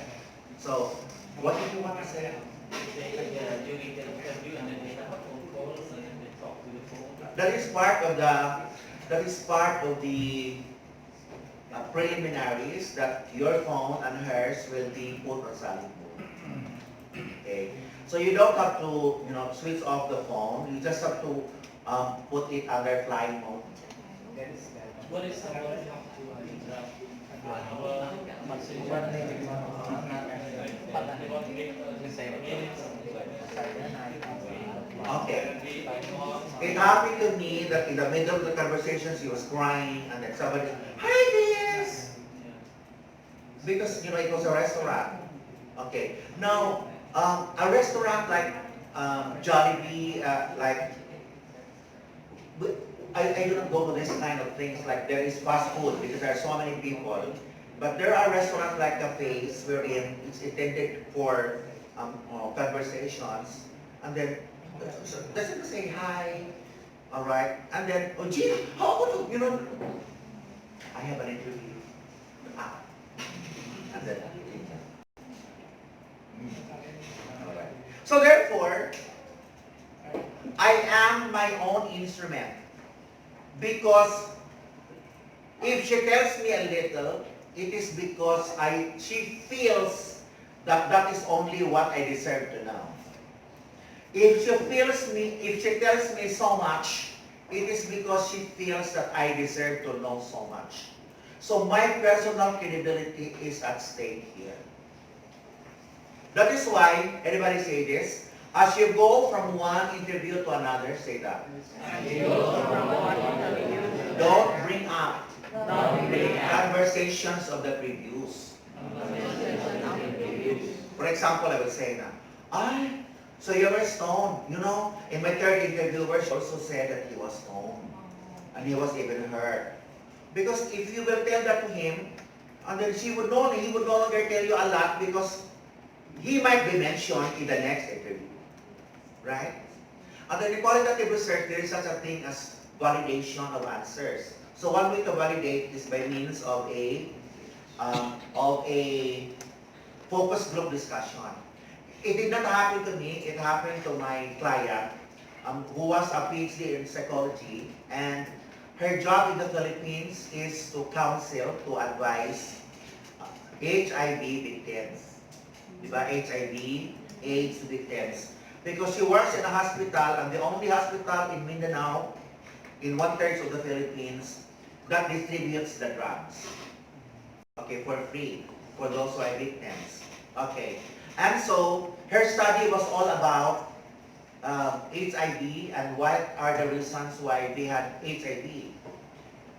Speaker 1: So, what did you want to say?
Speaker 3: During the interview and then they have a phone calls and then they talk to the phone.
Speaker 1: That is part of the preliminaries that your phone and hers will be put on silent mode. Okay? So you don't have to, switch off the phone. You just have to put it under flight mode.
Speaker 3: What is the word to interrupt?
Speaker 1: Okay. It happened to me that in the middle of the conversation, she was crying, and then somebody, hi dears! Because, it was a restaurant. Okay. Now, a restaurant like Jollibee, I do not go to this kind of things like there is fast food because there are so many people. But there are restaurants like cafes wherein it's intended for conversations. And then, doesn't say hi, all right? And then, oh gee, how would you, I have an interview. Ah. And then, all right. So therefore, I am my own instrument. Because if she tells me a little, it is because she feels that that is only what I deserve to know. If she tells me so much, it is because she feels that I deserve to know so much. So my personal credibility is at stake here. That is why, everybody say this, as you go from one interview to another, say that. Don't bring up conversations of the previous. For example, I would say now, so you were stoned. In my third interviewer, she also said that he was stoned. And he was even hurt. Because if you will tell that to him, and then he would no longer tell you a lot because he might be mentioned in the next interview. Right? And then in qualitative research, there is such a thing as validation of answers. So one way to validate is by means of a focus group discussion. It did not happen to me. It happened to my client who was a PhD in psychology, and her job in the Philippines is to counsel, to advise HIV victims. Diba? HIV, AIDS victims. Because she works in a hospital, and the only hospital in Mindanao, in 1/3 of the Philippines, that distributes the drugs. Okay, for free, for those who are victims. Okay. And so, her study was all about HIV and what are the reasons why they had HIV.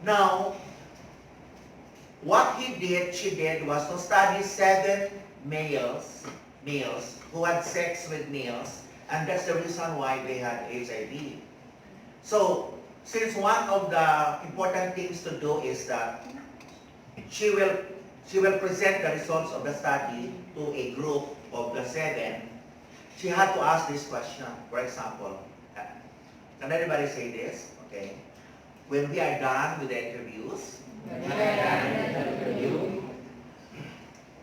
Speaker 1: Now, what she did was to study 7 males who had sex with males, and that's the reason why they had HIV. So, since one of the important things to do is that she will present the results of the study to a group of the 7, she had to ask this question. For example, can everybody say this? Okay. When we are done with the interviews,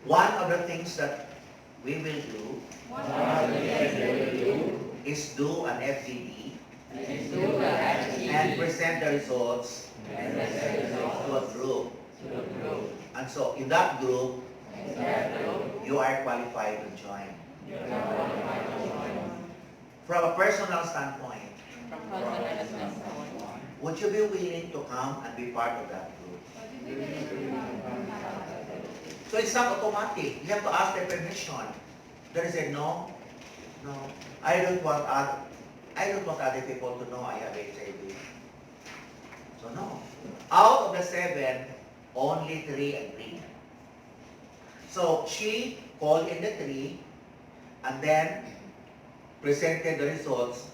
Speaker 1: one of the things that we will do is do an FGD and present the results to a group. And so in that group, you are qualified to join. From a personal standpoint, would you be willing to come and be part of that group? So it's not automatic. You have to ask their permission. They say no, I don't want other people to know I have HIV. So no. Out of the 7, only 3 agreed. So she called in the 3 and then presented the results,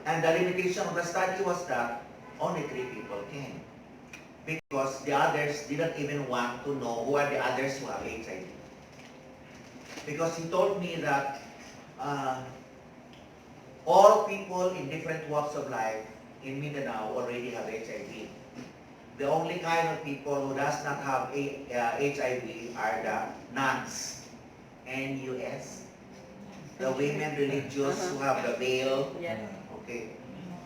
Speaker 1: and the limitation of the study was that only 3 people came, because the others didn't even want to know who are the others who have HIV. Because he told me that all people in different walks of life in Mindanao already have HIV. The only kind of people who does not have HIV are the nuns, NUS, the women religious who have the veil.
Speaker 4: Yes.
Speaker 1: Okay.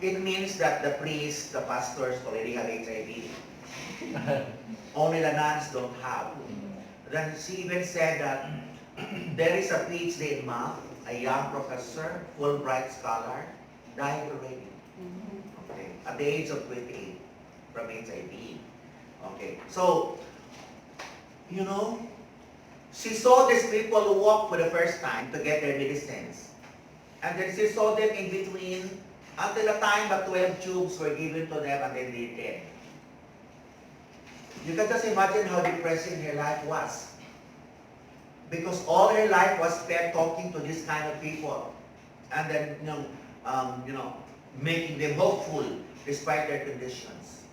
Speaker 1: It means that the priests, the pastors already have HIV. Only the nuns don't have. Then she even said that there is a PhD in math, a young professor, Fulbright scholar, died already. Okay. At the age of 28 from HIV. Okay. So, you know, she saw these people who walk for the first time to get their medicines. And then she saw them in between until the time that 12 tubes were given to them and then they dead. You can just imagine how depressing her life was. Because all her life was spent talking to this kind of people. And then, making them hopeful despite their conditions.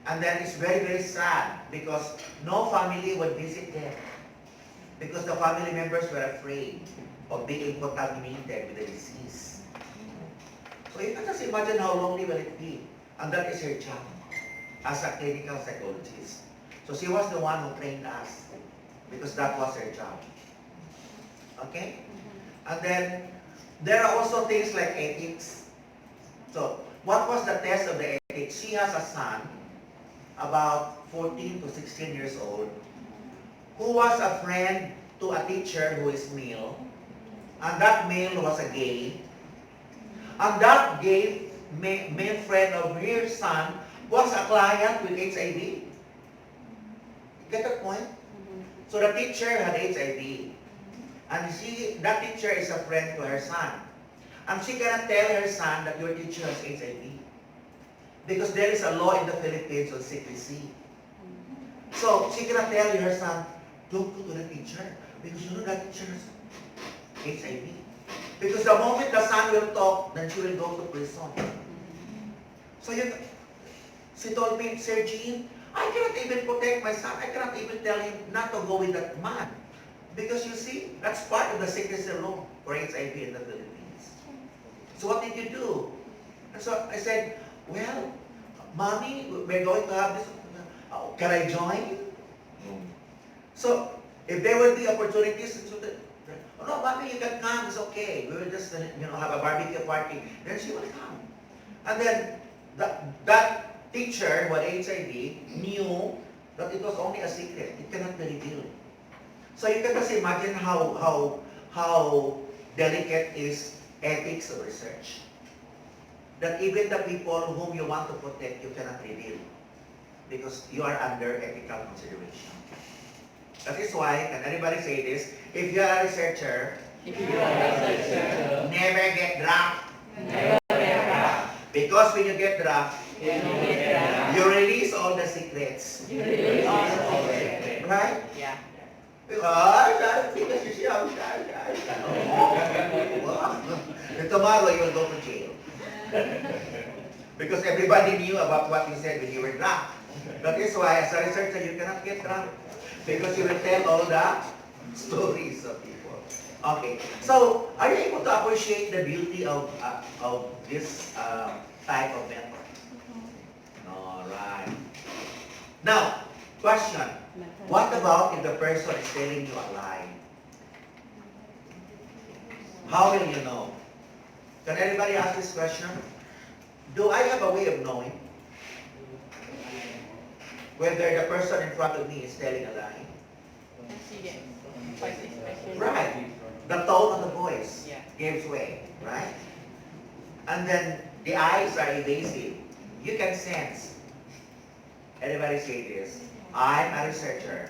Speaker 1: And then it's very, very sad because no family would visit them. Because the family members were afraid of being contaminated with the disease. So you can just imagine how lonely will it be. And that is her job as a clinical psychologist. So she was the one who trained us because that was her job. Okay? And then there are also things like ethics. So what was the test of the ethics? She has a son, about 14 to 16 years old, who was a friend to a teacher who is male, and that male was a gay, and that gay male friend of her son was a client with HIV. Get the point? So the teacher had HIV, and that teacher is a friend to her son, and she cannot tell her son that your teacher has HIV, because there is a law in the Philippines on secrecy. So she cannot tell her son, don't go to the teacher, because you know that teacher has HIV. Because the moment the son will talk, then she will go to prison. So she told me, Sir Jean, I cannot even protect my son. I cannot even tell him not to go with that man. Because you see, that's part of the secrecy law for HIV in the Philippines. So what did you do? And so I said, well, Mommy, we're going to have this. Can I join? So if there will be opportunities, oh, no, Mommy, you can come. It's okay. We will just have a barbecue party. Then she will come. And then that teacher who had HIV knew that it was only a secret. It cannot be revealed. So you can just imagine how delicate is ethics of research. That even the people whom you want to protect, you cannot reveal because you are under ethical consideration. That is why, can anybody say this? If you are a researcher,
Speaker 4: If you are a researcher,
Speaker 1: never get drunk.
Speaker 4: never get drunk.
Speaker 1: Because when you get drunk,
Speaker 4: When you get drunk,
Speaker 1: you release all the secrets.
Speaker 4: you release all the secrets.
Speaker 1: Right?
Speaker 4: Yeah.
Speaker 1: And tomorrow you will go to jail. Because everybody knew about what you said when you were drunk. That is why as a researcher you cannot get drunk. Because you will tell all the stories of people. Okay, so are you able to appreciate the beauty of this type of method? All right. Now, question. What about if the person is telling you a lie? How will you know? Can anybody ask this question? Do I have a way of knowing whether the person in front of me is telling a lie?
Speaker 4: See that. Voice expression.
Speaker 1: Right. The tone of the voice
Speaker 4: Yeah.
Speaker 1: gives way, right? And then the eyes are evasive. You can sense. Everybody say this. I'm a researcher.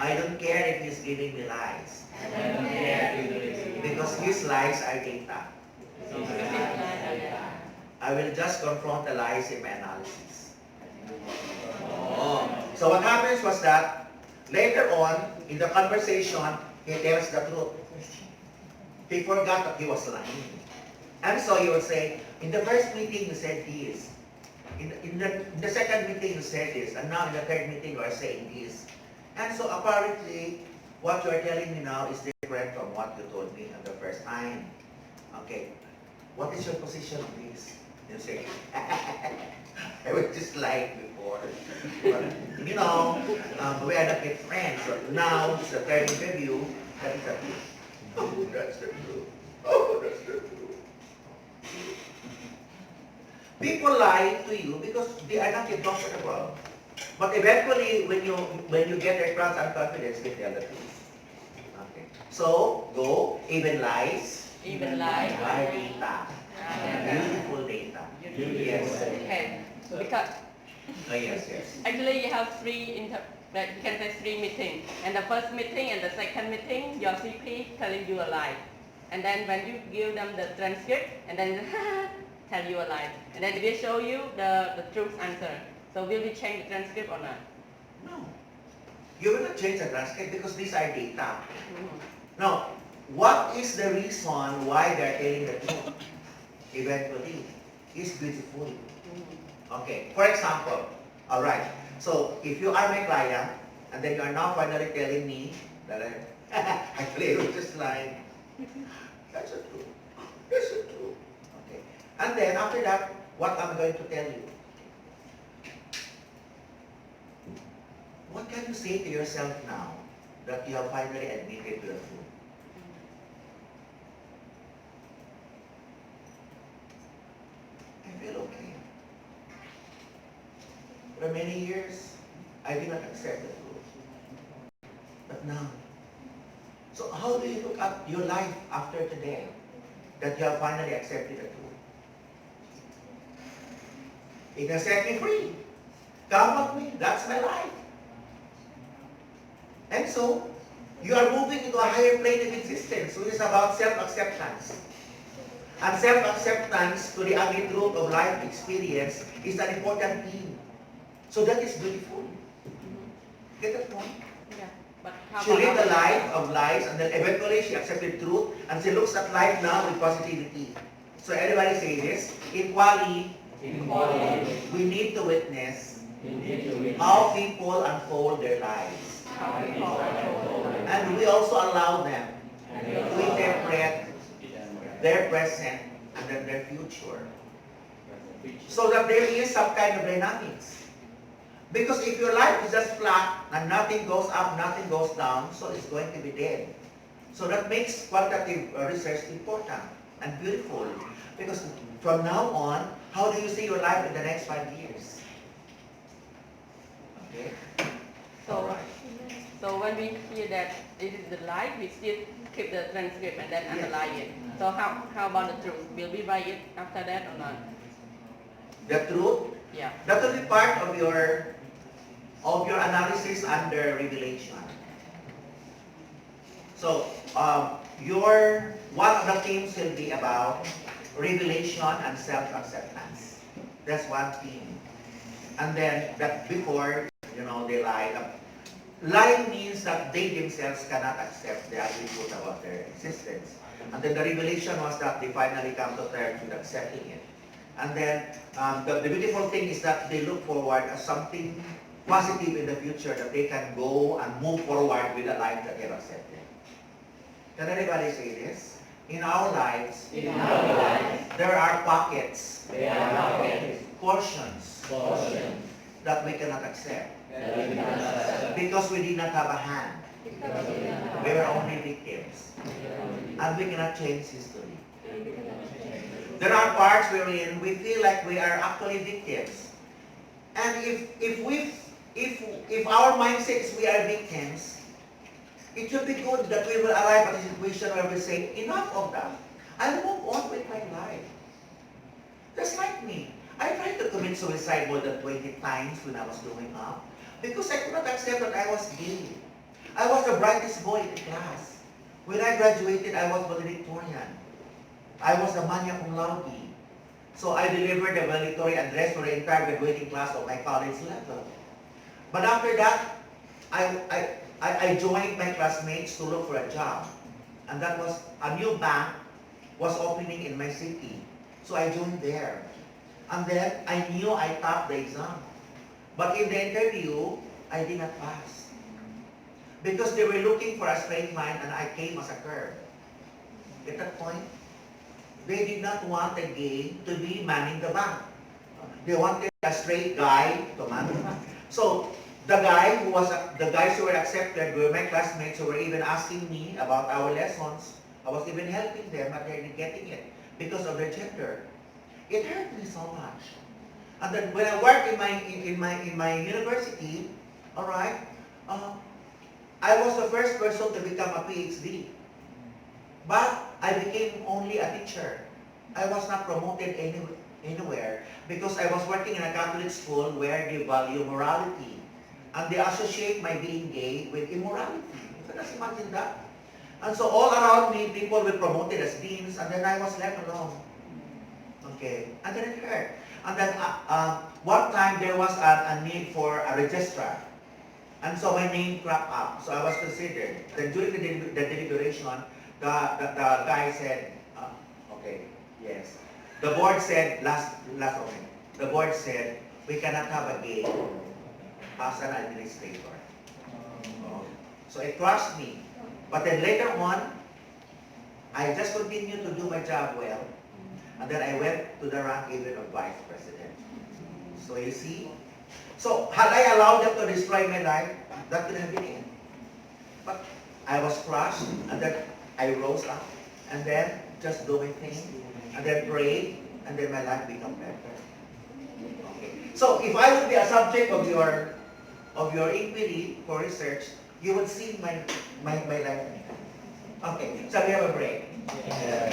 Speaker 1: I don't care if he's giving me lies. Because his lies are data. I will just confront the lies in my analysis. Oh. So what happens was that later on in the conversation, he tells the truth. He forgot that he was lying. And so he will say, in the first meeting you said this. In the second meeting you said this. And now in the third meeting you are saying this. And so apparently, what you are telling me now is different from what you told me the first time. Okay. What is your position on this? You say, I was just lying before. But, you know, we are not yet friends. So now, it's the third interview. That is the truth. Oh, that's the truth. Oh, that's the truth. People lie to you because they are not yet comfortable. But eventually, when you get their trust and confidence, they tell the truth. Okay. So, go, even lies.
Speaker 4: Even lie.
Speaker 1: Are data. Beautiful data. Yes.
Speaker 4: Okay. Because
Speaker 1: Oh, yes, yes.
Speaker 4: actually you have like you can say three meetings. And the first meeting and the second meeting, your CP telling you a lie. And then when you give them the transcript, and then tell you a lie. And then we show you the truth answer. So will we change the transcript or not?
Speaker 1: No. You will not change the transcript because these are data.
Speaker 4: Mhm.
Speaker 1: Now, what is the reason why they are telling the truth? Eventually, is beautiful.
Speaker 4: Mhm.
Speaker 1: Okay, for example, all right. So if you are my client, and then you are now finally telling me that actually I was just lying. That's the truth. That's the truth. Okay. And then after that, what am I going to tell you? What can you say to yourself now that you have finally admitted to the truth? I feel okay. For many years, I did not accept the truth. But now, so how do you look at your life after today that you have finally accepted the truth? It has set me free. Come with me. That's my life. And so, you are moving into a higher plane of existence, which is about self-acceptance. And self-acceptance to the ugly truth of life experience is an important theme. So that is beautiful. Get the point?
Speaker 4: Yeah. But how
Speaker 1: She lived a
Speaker 4: about
Speaker 1: life of lies and then eventually she accepted truth and she looks at life now with positivity. So everybody say this, equally, we need to witness how people unfold their lives. And we also allow them to interpret their present and then their future. So that there is some kind of dynamics. Because if your life is just flat and nothing goes up, nothing goes down, so it's going to be dead. So that makes qualitative research important. and beautiful. Because from now on, how do you see your life in the next 5 years? Okay?
Speaker 4: So,
Speaker 1: Alright.
Speaker 4: so when we hear that it is the life, we still keep the transcript and then
Speaker 1: Yes.
Speaker 4: underline it. So how about the truth? Will we write it after that or not?
Speaker 1: The truth,
Speaker 4: Yeah.
Speaker 1: that will be part of your analysis under revelation. So one of the themes will be about revelation and self-acceptance. That's one theme. And then that before, they lied. Lying means that they themselves cannot accept the attribute about their existence. And then the revelation was that they finally come to terms with accepting it. And then the beautiful thing is that they look forward as something positive in the future, that they can go and move forward with a life that they've accepted. Can anybody say this? In our lives, there are pockets, portions that we cannot accept because we did not have a hand. We were only victims. And we cannot change history. There are parts wherein we feel like we are actually victims. And if our mindset is we are victims, it should be good that we will arrive at a situation where we say, enough of that. I'll move on with my life. Just like me. I tried to commit suicide more than 20 times when I was growing up because I could not accept that I was gay. I was the brightest boy in the class. When I graduated, I was valedictorian. I was the magna cum laude. So I delivered the valedictory address for the entire graduating class of my college level. But after that, I joined my classmates to look for a job. And that was, a new bank was opening in my city. So I joined there. And then I knew I topped the exam. But in the interview, I did not pass. Because they were looking for a straight line and I came as a curve. At that point, they did not want a gay to be manning the bank. They wanted a straight guy to man the bank. So the guys who were accepted were my classmates who were even asking me about our lessons. I was even helping them, but they didn't getting it because of their gender. It hurt me so much. And then when I worked in my university, all right, I was the first person to become a PhD. But I became only a teacher. I was not promoted anywhere because I was working in a Catholic school where they value morality. And they associate my being gay with immorality. You can just imagine that. And so all around me, people were promoted as deans, and then I was left alone. Okay, and then it hurt. And then one time there was a need for a registrar. And so my name cropped up. So I was considered. Then during the deliberation, the guy said, okay, yes. The board said, last moment, the board said, we cannot have a gay as an administrator. So it crushed me. But then later on, I just continued to do my job well. And then I went to the rank even of vice president. So you see? So had I allowed them to destroy my life, that could have been it. But I was crushed, and then I rose up, and then just do my thing, and then pray, and then my life became better. Okay. So if I would be a subject of your inquiry for research, you would see my life. Okay, so we have a break. Yeah.